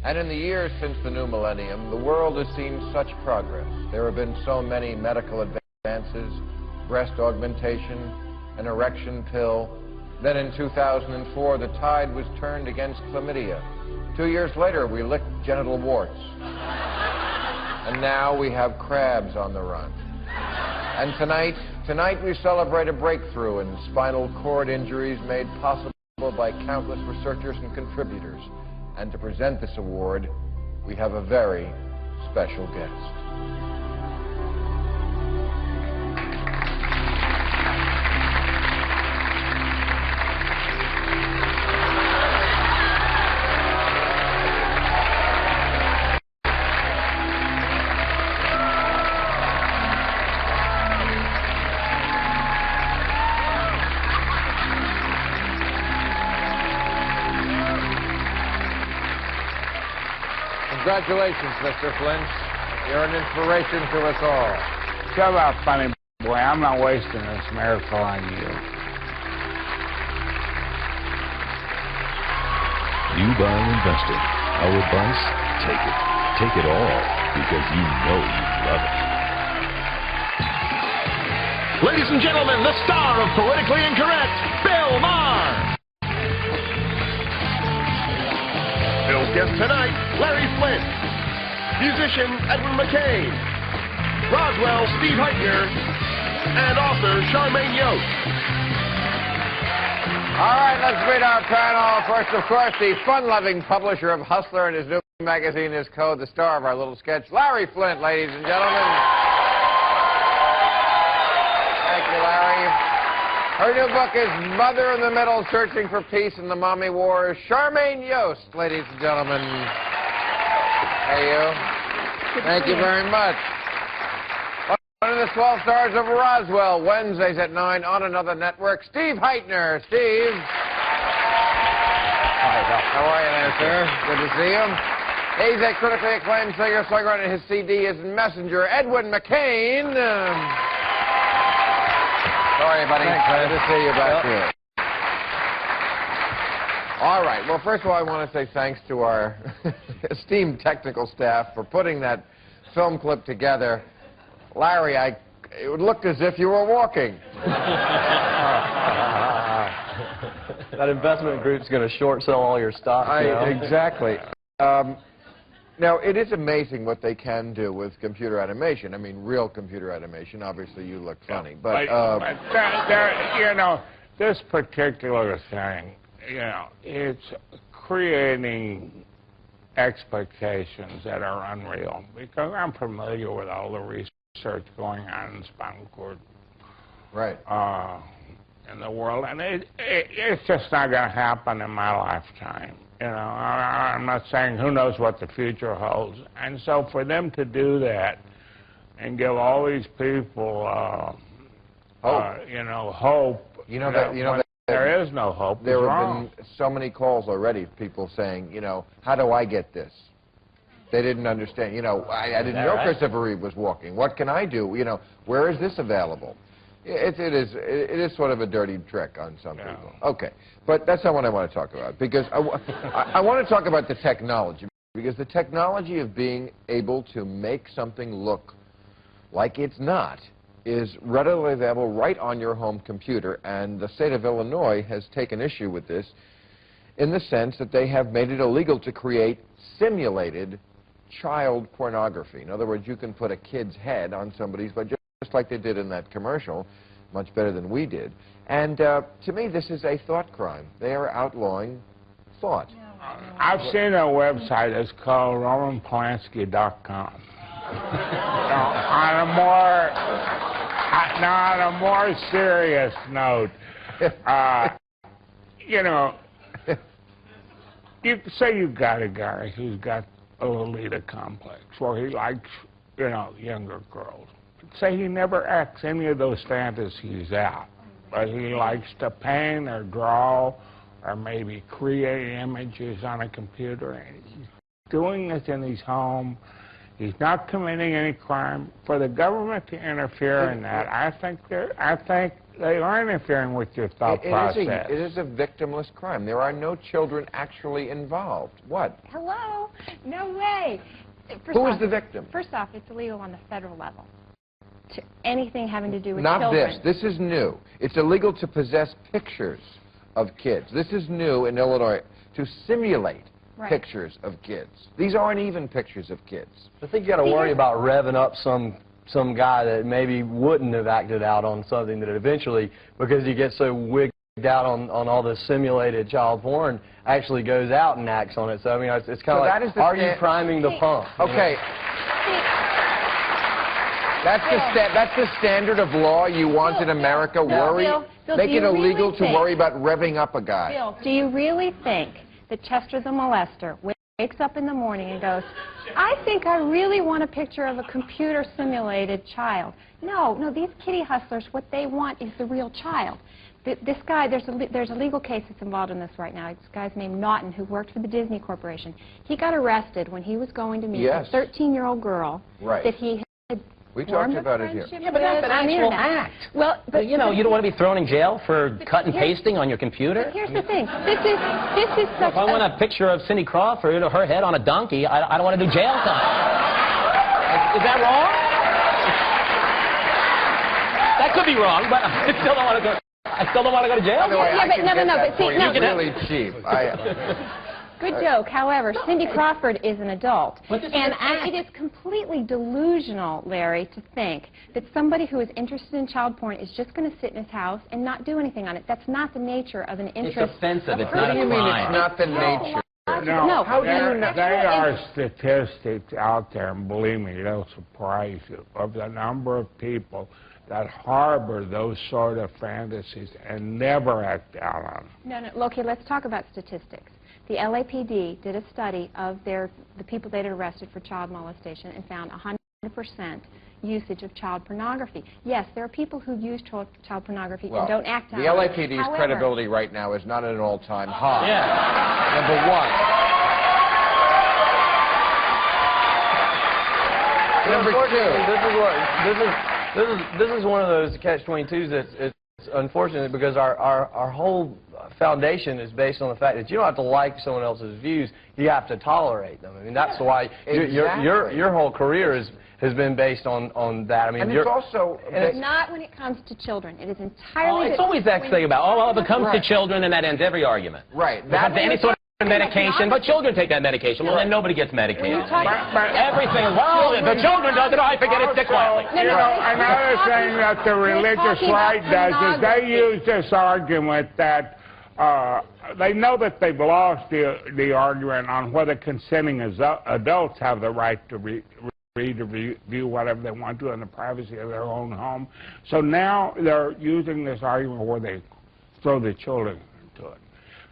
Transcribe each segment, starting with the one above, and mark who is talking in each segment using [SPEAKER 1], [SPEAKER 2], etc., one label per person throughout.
[SPEAKER 1] And in the years since the new millennium, the world has seen such progress. There have been so many medical advances, breast augmentation, an erection pill. Then in 2004, the tide was turned against chlamydia. 2 years later, we licked genital warts. And now we have crabs on the run. And tonight we celebrate a breakthrough in spinal cord injuries made possible by countless researchers and contributors. And to present this award, we have a very special guest. Congratulations, Mr. Flint. You're an inspiration to us all.
[SPEAKER 2] Shut up, funny boy. I'm not wasting this miracle on you.
[SPEAKER 3] You buy and investing. Our advice? Take it. Take it all, because you know you love it.
[SPEAKER 4] Ladies and gentlemen, the star of Politically Incorrect, Bill Maher. Bill's guest tonight, Larry Flint. Musician, Edwin McCain. Roswell, Steve Heitner. And author, Charmaine Yost.
[SPEAKER 1] All right, let's meet our panel. First, of course, the fun-loving publisher of Hustler and his new magazine is Code, the star of our little sketch, Larry Flint, ladies and gentlemen. Thank you, Larry. Her new book is Mother in the Middle, Searching for Peace in the Mommy Wars. Charmaine Yost, ladies and gentlemen. Hey, you. Thank you very much. One of the 12 stars of Roswell, Wednesdays at 9 on another network, Steve Heitner. Steve. Hi, how are you there, sir? Good to see you. He's a critically acclaimed singer-songwriter. His CD is Messenger. Edwin McCain. Sorry, buddy.
[SPEAKER 5] Thanks,
[SPEAKER 1] good to see you back here. All right. Well, first of all, I want to say thanks to our esteemed technical staff for putting that film clip together. Larry, it looked as if you were walking.
[SPEAKER 5] That investment group's going to short sell all your stocks now.
[SPEAKER 1] Exactly. Now, it is amazing what they can do with computer animation. I mean, real computer animation. Obviously, you look funny. But
[SPEAKER 2] you know, this particular thing, you know, it's creating expectations that are unreal. Because I'm familiar with all the research going on in spinal cord.
[SPEAKER 1] Right.
[SPEAKER 2] In the world. And it's just not going to happen in my lifetime. You know, I'm not saying who knows what the future holds. And so for them to do that and give all these people, you know, hope. There is no hope.
[SPEAKER 1] There have been so many calls already, people saying, you know, how do I get this? They didn't understand. You know, I didn't know Christopher Reeve was walking. What can I do? You know, where is this available? It is sort of a dirty trick on some people. Okay, but that's not what I want to talk about, because I want to talk about the technology, because the technology of being able to make something look like it's not is readily available right on your home computer, and the state of Illinois has taken issue with this in the sense that they have made it illegal to create simulated child pornography. In other words, you can put a kid's head on somebody's, but just like they did in that commercial, much better than we did. And to me, this is a thought crime. They are outlawing thought.
[SPEAKER 2] I've seen a website. It's called RomanPolanski.com. On a more serious note, you know, you say you've got a guy who's got a Lolita complex, where he likes, you know, younger girls. Say he never acts any of those fantasies out, but he likes to paint or draw or maybe create images on a computer. And he's doing this in his home, He's not committing any crime. For the government to interfere in that, I think they are interfering with your thought process.
[SPEAKER 1] It is a victimless crime. There are no children actually involved. What?
[SPEAKER 6] Hello? No way.
[SPEAKER 1] Who is the victim?
[SPEAKER 6] First off, it's illegal on the federal level. Anything having to do with
[SPEAKER 1] Not
[SPEAKER 6] children.
[SPEAKER 1] this. This is new. It's illegal to possess pictures of kids. This is new in Illinois, to simulate pictures of kids. These aren't even pictures of kids.
[SPEAKER 5] I think you got to worry about revving up some guy that maybe wouldn't have acted out on something that eventually, because you get so wigged out on all this simulated child porn, actually goes out and acts on it. So I mean, it's kind of like, are you priming the pump?
[SPEAKER 1] Okay. That's the standard of law you want in America. Make it illegal to worry about revving up a guy.
[SPEAKER 6] Bill, do you really think that Chester the molester wakes up in the morning and goes, I think I really want a picture of a computer-simulated child? No, these kitty hustlers, what they want is the real child. This guy, there's a legal case that's involved in this right now. This guy's named Naughton, who worked for the Disney Corporation. He got arrested when he was going to meet a 13-year-old girl that he had
[SPEAKER 1] We talked about it here.
[SPEAKER 7] Yeah, but that's an actual act.
[SPEAKER 6] Well, but
[SPEAKER 7] you know, you don't want to be thrown in jail for cut and pasting on your computer?
[SPEAKER 6] But here's the thing. This is such
[SPEAKER 7] if I want a picture of Cindy Crawford or her head on a donkey, I don't want to do jail time. Is that wrong? That could be wrong, but I still don't want to go. I still don't want to go to jail.
[SPEAKER 6] But see,
[SPEAKER 1] it's really cheap.
[SPEAKER 6] Good joke. However, Cindy Crawford is an adult. And it is completely delusional, Larry, to think that somebody who is interested in child porn is just going to sit in his house and not do anything on it. That's not the nature of an interest.
[SPEAKER 7] It's offensive. It's
[SPEAKER 1] What
[SPEAKER 7] not
[SPEAKER 1] do
[SPEAKER 7] a
[SPEAKER 1] you mean
[SPEAKER 7] crime.
[SPEAKER 1] it's not the nature?
[SPEAKER 2] No,
[SPEAKER 1] How do you know?
[SPEAKER 2] there are statistics out there, and believe me, they'll surprise you, of the number of people that harbor those sort of fantasies and never act out on them.
[SPEAKER 6] No, okay, let's talk about statistics. The LAPD did a study of the people they'd arrested for child molestation and found 100% usage of child pornography. Yes, there are people who use child pornography and don't act on it.
[SPEAKER 1] The LAPD's credibility right now is not at an all-time high.
[SPEAKER 7] Yeah.
[SPEAKER 1] Number one. Number two.
[SPEAKER 5] This is one of those catch-22s that's unfortunate, because our whole foundation is based on the fact that you don't have to like someone else's views, you have to tolerate them. I mean, that's why your whole career has been based on that. I mean,
[SPEAKER 1] and it's also...
[SPEAKER 6] It's not when it comes to children. It is entirely...
[SPEAKER 7] it's always that thing about, oh, well, if it comes to children, then that ends every argument.
[SPEAKER 1] Right.
[SPEAKER 7] That any sort of medication, but children take that medication. Well, then nobody gets medicated. Everything, well, if the children does it, I forget it sick quietly.
[SPEAKER 2] You know, another thing that the religious right does is they use this argument that they know that they've lost the argument on whether consenting adults have the right to read or view whatever they want to in the privacy of their own home. So now they're using this argument where they throw the children into it.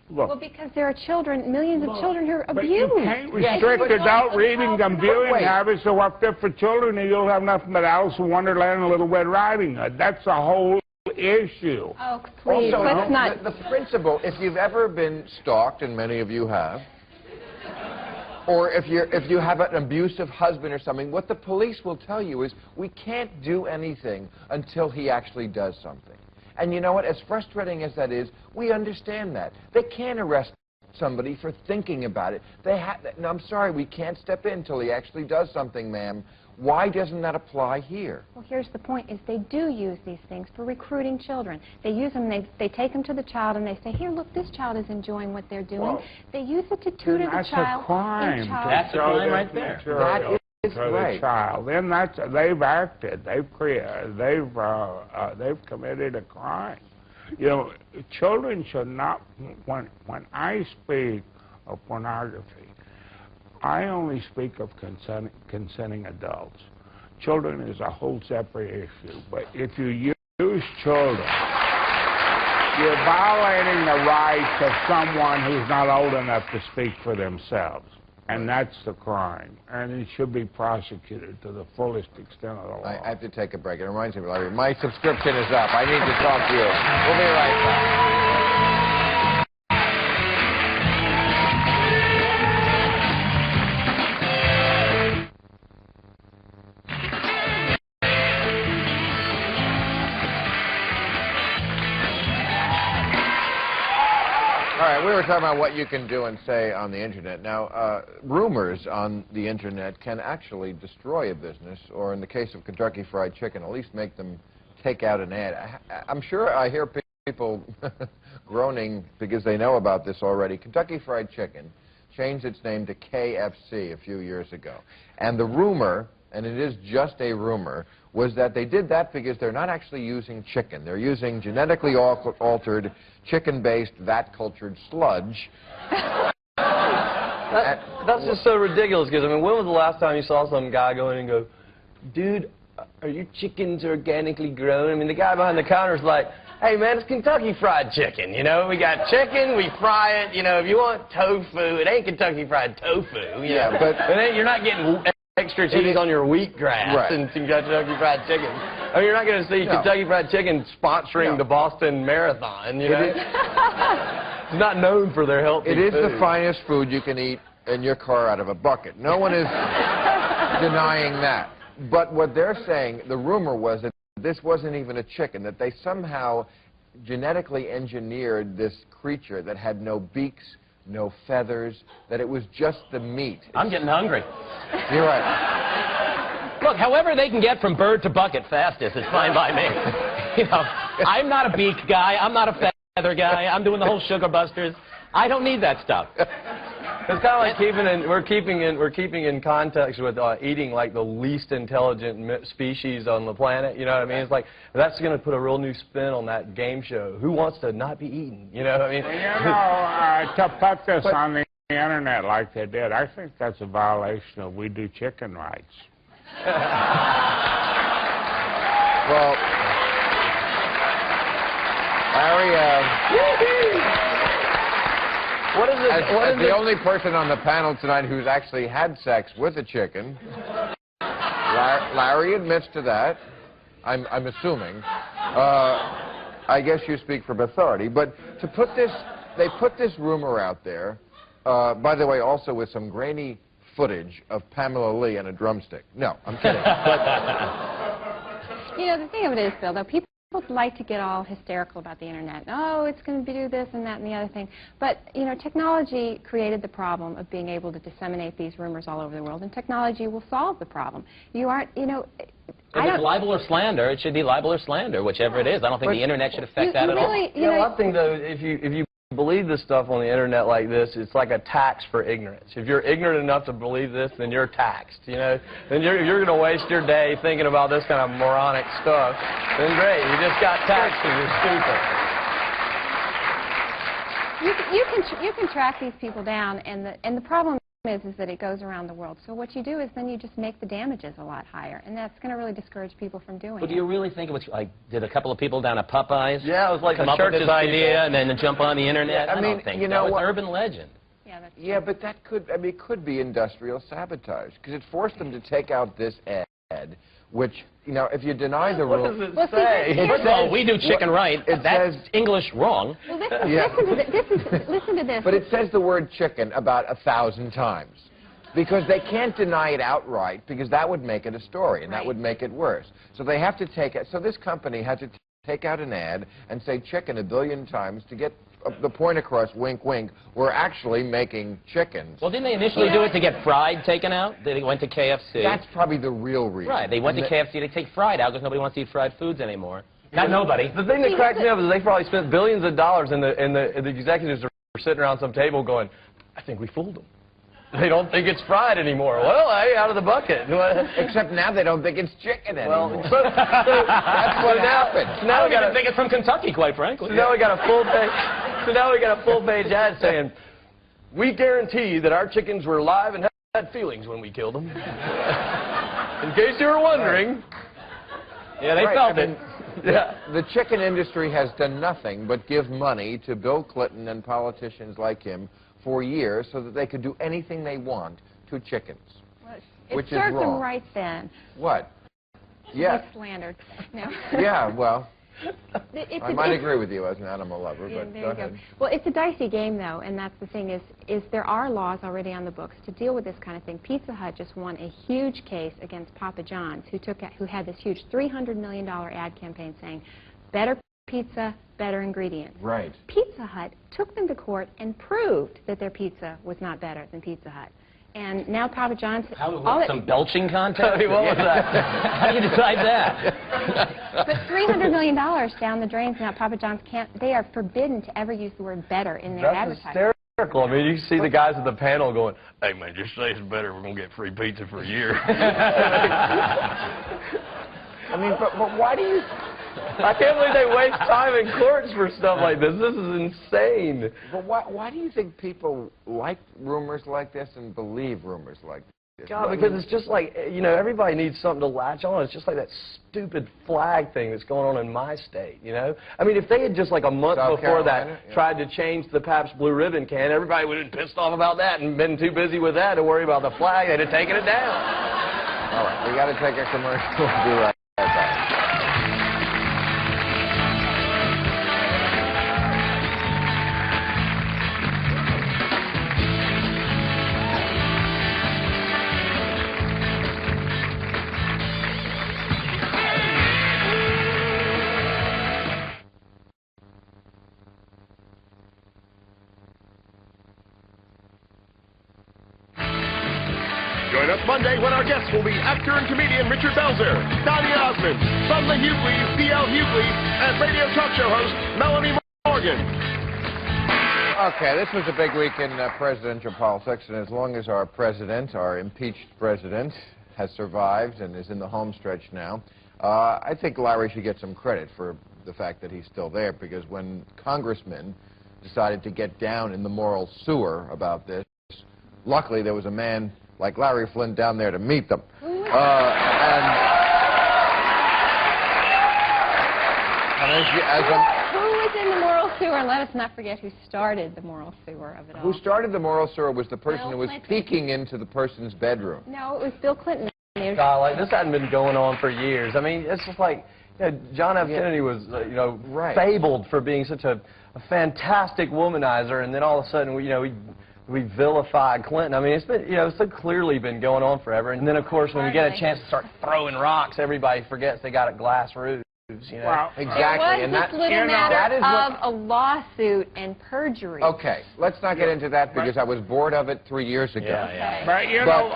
[SPEAKER 2] Look,
[SPEAKER 6] well, because there are children, millions of children who are abused.
[SPEAKER 2] But you can't restrict adult reading and viewing habits so up there for children, and you'll have nothing but Alice in Wonderland and Little Red Riding Hood. That's the whole issue.
[SPEAKER 6] Oh, please,
[SPEAKER 1] also,
[SPEAKER 6] let's not...
[SPEAKER 1] The principle, if you've ever been stalked, and many of you have, or if you have an abusive husband or something, what the police will tell you is, we can't do anything until he actually does something. And you know what? As frustrating as that is, we understand that. They can't arrest somebody for thinking about it. No, I'm sorry, we can't step in until he actually does something, ma'am. Why doesn't that apply here?
[SPEAKER 6] Well, here's the point, is they do use these things for recruiting children. They use them, they take them to the child, and they say, here, look, this child is enjoying what they're doing. Well, they use it to tutor the child.
[SPEAKER 2] That's a crime.
[SPEAKER 7] That's a crime right there.
[SPEAKER 1] That is
[SPEAKER 2] right. The child. Then they've acted. They've committed a crime. You know, children should not. When I speak of pornography, I only speak of consenting adults. Children is a whole separate issue. But if you use children, you're violating the rights of someone who's not old enough to speak for themselves. And that's the crime. And it should be prosecuted to the fullest extent of the law.
[SPEAKER 1] I have to take a break. It reminds me, Larry, my subscription is up. I need to talk to you. We'll be right back. we were talking about what you can do and say on the Internet. Now, rumors on the Internet can actually destroy a business, or in the case of Kentucky Fried Chicken, at least make them take out an ad. I'm sure I hear people groaning because they know about this already. Kentucky Fried Chicken changed its name to KFC a few years ago. And the rumor, and it is just a rumor, was that they did that because they're not actually using chicken. They're using genetically altered, chicken-based, vat-cultured sludge.
[SPEAKER 5] That's just so ridiculous, because, I mean, when was the last time you saw some guy go in and go, dude, are your chickens organically grown? I mean, the guy behind the counter's like, hey, man, it's Kentucky Fried Chicken, you know? We got chicken, we fry it, you know, if you want tofu, it ain't Kentucky Fried Tofu, you know?
[SPEAKER 1] But
[SPEAKER 5] you're not getting extra cheese on your wheatgrass
[SPEAKER 1] right.
[SPEAKER 5] and Kentucky Fried Chicken. I mean, you're not going to see Kentucky Fried Chicken sponsoring the Boston Marathon, you know? It's not known for their healthy
[SPEAKER 1] It is
[SPEAKER 5] food.
[SPEAKER 1] the finest food you can eat in your car out of a bucket. No one is denying that. But what they're saying, the rumor was that this wasn't even a chicken, that they somehow genetically engineered this creature that had no beaks, no feathers, that it was just the meat.
[SPEAKER 7] I'm getting hungry.
[SPEAKER 1] You're right.
[SPEAKER 7] Look, however they can get from bird to bucket fastest is fine by me. You know, I'm not a beak guy. I'm not a feather guy. I'm doing the whole sugar busters. I don't need that stuff.
[SPEAKER 5] It's kind of like we're keeping in context with eating like the least intelligent species on the planet. You know what I mean? It's like that's going to put a real new spin on that game show. Who wants to not be eaten? You know what I mean?
[SPEAKER 2] Well, you know, to put this on the Internet like they did, I think that's a violation of We Do Chicken rights.
[SPEAKER 1] Well, Larry,
[SPEAKER 5] What is it?
[SPEAKER 1] as the only person on the panel tonight who's actually had sex with a chicken, Larry admits to that. I'm assuming. I guess you speak from authority. But to put this, they put this rumor out there. By the way, also with some grainy footage of Pamela Lee and a drumstick. No, I'm kidding. But
[SPEAKER 6] you know, the thing of it is, Bill, though, people like to get all hysterical about the Internet. Oh, it's going to do this and that and the other thing. But, you know, technology created the problem of being able to disseminate these rumors all over the world, and technology will solve the problem. You aren't, you know...
[SPEAKER 7] If it's libel or slander, it should be libel or slander, whichever it is. I don't think the Internet should affect that at all.
[SPEAKER 6] You
[SPEAKER 5] You know,
[SPEAKER 6] know,
[SPEAKER 5] one thing, though, if you believe this stuff on the Internet like this, it's like a tax for ignorance. If you're ignorant enough to believe this, then you're taxed, you know? Then you're going to waste your day thinking about this kind of moronic stuff. Then great, you just got taxed because you're stupid.
[SPEAKER 6] you can track these people down, and the problem is that it goes around the world. So what you do is then you just make the damages a lot higher, and that's going to really discourage people from doing
[SPEAKER 7] Well,
[SPEAKER 6] it.
[SPEAKER 7] do you really think it was like, did a couple of people down at Popeyes
[SPEAKER 5] Yeah, it was like
[SPEAKER 7] come
[SPEAKER 5] the
[SPEAKER 7] up with this
[SPEAKER 5] church's
[SPEAKER 7] idea and then jump on the Internet?
[SPEAKER 1] I
[SPEAKER 7] I
[SPEAKER 1] mean,
[SPEAKER 7] don't think
[SPEAKER 1] you know
[SPEAKER 7] so.
[SPEAKER 1] what?
[SPEAKER 7] It's urban legend.
[SPEAKER 6] Yeah, that's
[SPEAKER 1] yeah, but that could, I mean, it could be industrial sabotage because it forced them to take out this ad, which, you know, if you deny the rule.
[SPEAKER 5] What does it
[SPEAKER 6] Well, see,
[SPEAKER 5] say?
[SPEAKER 6] here's-
[SPEAKER 7] First of all, we do chicken right.
[SPEAKER 1] It
[SPEAKER 7] That's
[SPEAKER 1] says-
[SPEAKER 7] English wrong.
[SPEAKER 6] Well, listen,
[SPEAKER 1] Yeah.
[SPEAKER 6] listen to this.
[SPEAKER 1] But it says the word chicken about 1,000 times. Because they can't deny it outright, because that would make it a story, and that
[SPEAKER 6] Right.
[SPEAKER 1] would make it worse. So they have to take it. So this company had to take out an ad and say chicken 1 billion times to get the point across, wink, wink, we're actually making chickens.
[SPEAKER 7] Well, didn't they initially do it to get fried taken out? They went to KFC.
[SPEAKER 1] That's probably the real reason.
[SPEAKER 7] Right. They went to KFC to take fried out because nobody wants to eat fried foods anymore. Not nobody.
[SPEAKER 5] The thing that cracks me up is they probably spent billions of dollars, and the executives are sitting around some table going, I think we fooled them. They don't think it's fried anymore. Well, hey, out of the bucket.
[SPEAKER 1] Except now they don't think it's chicken anymore.
[SPEAKER 5] Well,
[SPEAKER 1] That's what happened.
[SPEAKER 5] Now
[SPEAKER 7] I
[SPEAKER 5] we
[SPEAKER 7] don't
[SPEAKER 5] got
[SPEAKER 7] even think it's from Kentucky, quite frankly.
[SPEAKER 5] So now we got a full page. So now we got a full page ad saying, "We guarantee that our chickens were alive and had feelings when we killed them." In case you were wondering.
[SPEAKER 7] Yeah, they
[SPEAKER 1] Right,
[SPEAKER 7] felt
[SPEAKER 1] I mean,
[SPEAKER 7] it.
[SPEAKER 5] Yeah.
[SPEAKER 1] The chicken industry has done nothing but give money to Bill Clinton and politicians like him for years so that they could do anything they want to chickens.
[SPEAKER 6] It
[SPEAKER 1] which is
[SPEAKER 6] served them
[SPEAKER 1] wrong.
[SPEAKER 6] right then.
[SPEAKER 1] What? Yeah.
[SPEAKER 6] They slandered. No.
[SPEAKER 1] Yeah, well,
[SPEAKER 6] It's
[SPEAKER 1] I might agree with you as an animal lover,
[SPEAKER 6] Yeah,
[SPEAKER 1] but
[SPEAKER 6] there
[SPEAKER 1] go
[SPEAKER 6] you go.
[SPEAKER 1] ahead.
[SPEAKER 6] Well, it's a dicey game, though, and that's the thing is there are laws already on the books to deal with this kind of thing. Pizza Hut just won a huge case against Papa John's, who had this huge $300 million ad campaign saying, better pizza, better ingredients.
[SPEAKER 1] Right.
[SPEAKER 6] Pizza Hut took them to court and proved that their pizza was not better than Pizza Hut. And now Papa John's...
[SPEAKER 7] Some belching contest? What was that? How do you decide that?
[SPEAKER 6] But $300 million down the drains now. Papa John's can't... They are forbidden to ever use the word better in their advertising.
[SPEAKER 5] Hysterical. I mean, you see the guys at the panel going, "Hey, man, just say it's better. We're going to get free pizza for a year."
[SPEAKER 1] I mean, but why do you...
[SPEAKER 5] I can't believe they waste time in courts for stuff like this. This is insane.
[SPEAKER 1] But why do you think people like rumors like this and believe rumors like this?
[SPEAKER 5] God, because it's just like, you know, everybody needs something to latch on. It's just like that stupid flag thing that's going on in my state, you know? I mean, if they had just like a month before that tried to change the Pabst Blue Ribbon can, everybody would have been pissed off about that and been too busy with that to worry about the flag. They'd have taken it down.
[SPEAKER 1] All right, we got to take a commercial. We'll be right back.
[SPEAKER 4] Join us Monday when our guests will be actor and comedian Richard Belzer, Donny Osmond, from the Hughleys, D.L. Hughley, and radio talk show host Melanie Morgan.
[SPEAKER 1] Okay, this was a big week in presidential politics, and as long as our president, our impeached president, has survived and is in the home stretch now, I think Larry should get some credit for the fact that he's still there, because when congressmen decided to get down in the moral sewer about this, luckily there was a man like Larry Flynn down there to meet them.
[SPEAKER 6] Who was in the moral sewer? Let us not forget who started the moral sewer of it all.
[SPEAKER 1] Who started the moral sewer was the person
[SPEAKER 6] Bill
[SPEAKER 1] who was
[SPEAKER 6] Clinton.
[SPEAKER 1] peeking into the person's bedroom.
[SPEAKER 6] No, it was Bill Clinton.
[SPEAKER 5] God, like, this hadn't been going on for years. I mean, it's just like, you know, John F. Kennedy was, you know, fabled for being such a fantastic womanizer, and then all of a sudden, we vilified Clinton. I mean, it's been, you know, it's so clearly been going on forever. And then, of course, when we get a chance to start throwing rocks, everybody forgets they got a glass roof. You know?
[SPEAKER 2] Well,
[SPEAKER 1] exactly,
[SPEAKER 6] and that's little matter of a lawsuit and perjury.
[SPEAKER 1] Okay, let's not get into that because I was bored of it 3 years ago.
[SPEAKER 2] But you know,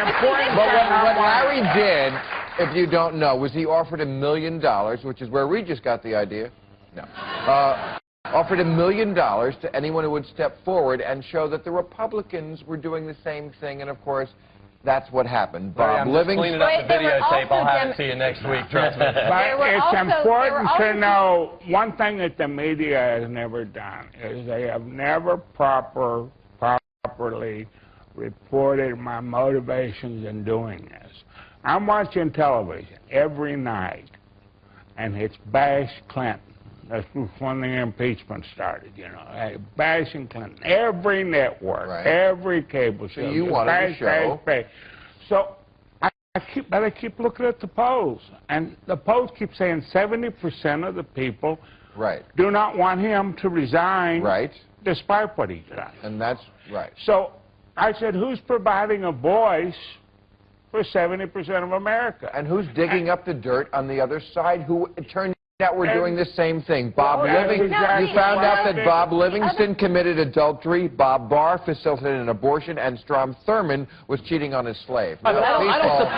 [SPEAKER 2] important.
[SPEAKER 1] But what Larry did, if you don't know, was he offered $1 million, which is where we just got the idea. No. Offered $1 million to anyone who would step forward and show that the Republicans were doing the same thing, and of course, that's what happened. Bob Livingston.
[SPEAKER 5] Cleaning up the videotape. I'll have it to you next week. Trust me.
[SPEAKER 2] But it's important to know one thing that the media has never done is they have never properly reported my motivations in doing this. I'm watching television every night, and it's bash Clinton. That's when the impeachment started, you know. Hey, bashing Clinton. Every network, every cable show.
[SPEAKER 1] So you wanted to show.
[SPEAKER 2] So I keep looking at the polls, and the polls keep saying 70% of the people do not want him to resign despite what he's done.
[SPEAKER 1] And that's right.
[SPEAKER 2] So I said, who's providing a voice for 70% of America?
[SPEAKER 1] And who's digging up the dirt on the other side? Who it turned out we're doing the same thing. Bob Livingston. You found out that Bob Livingston committed adultery, Bob Barr facilitated an abortion, and Strom Thurmond was cheating on his slave.
[SPEAKER 7] I don't support.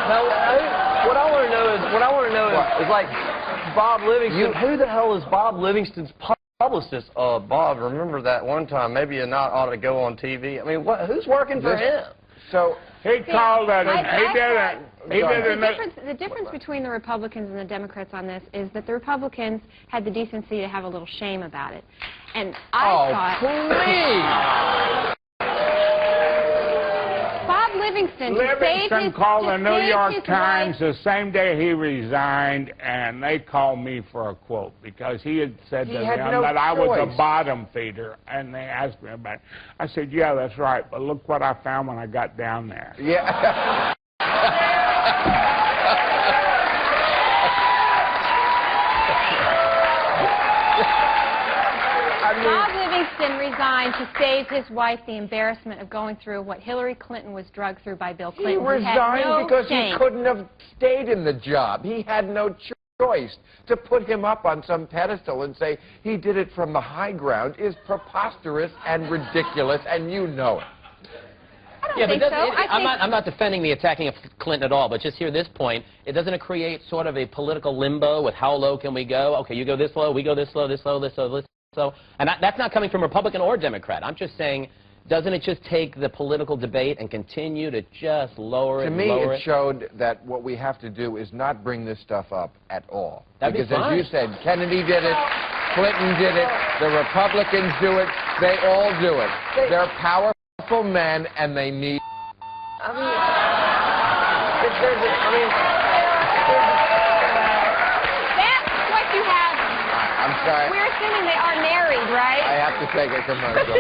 [SPEAKER 5] Now, what I want to know is like Bob Livingston. Who the hell is Bob Livingston's publicist? Bob, remember that one time? Maybe you not ought to go on TV. I mean, who's working for him?
[SPEAKER 1] So
[SPEAKER 2] he called it.
[SPEAKER 6] The difference between the Republicans and the Democrats on this is that the Republicans had the decency to have a little shame about it, and I thought. Bob Livingston
[SPEAKER 2] called the New York Times the same day he resigned, and they called me for a quote because he had said to them that I was a bottom feeder, and they asked me about it. I said, yeah, that's right, but look what I found when I got down there.
[SPEAKER 1] Yeah.
[SPEAKER 6] Bob Livingston resigned to save his wife the embarrassment of going through what Hillary Clinton was drugged through by Bill Clinton.
[SPEAKER 1] He resigned because he couldn't have stayed in the job. He had no choice. To put him up on some pedestal and say he did it from the high ground is preposterous and ridiculous, and you know it.
[SPEAKER 7] Yeah, but I'm not defending the attacking of Clinton at all, but just hear this point. Doesn't it create sort of a political limbo with how low can we go? Okay, you go this low, we go this low, this low, this low, this low. And that's not coming from Republican or Democrat. I'm just saying, doesn't it just take the political debate and continue to just lower it and lower it?
[SPEAKER 1] To me, it showed that what we have to do is not bring this stuff up at all.
[SPEAKER 7] That'd be fine.
[SPEAKER 1] As you said, Kennedy did it, Clinton did it, the Republicans do it, they all do it. They're powerful men, and they need...
[SPEAKER 6] That's what you have.
[SPEAKER 1] I'm sorry.
[SPEAKER 6] We're assuming they are married, right?
[SPEAKER 1] I have to take a commercial.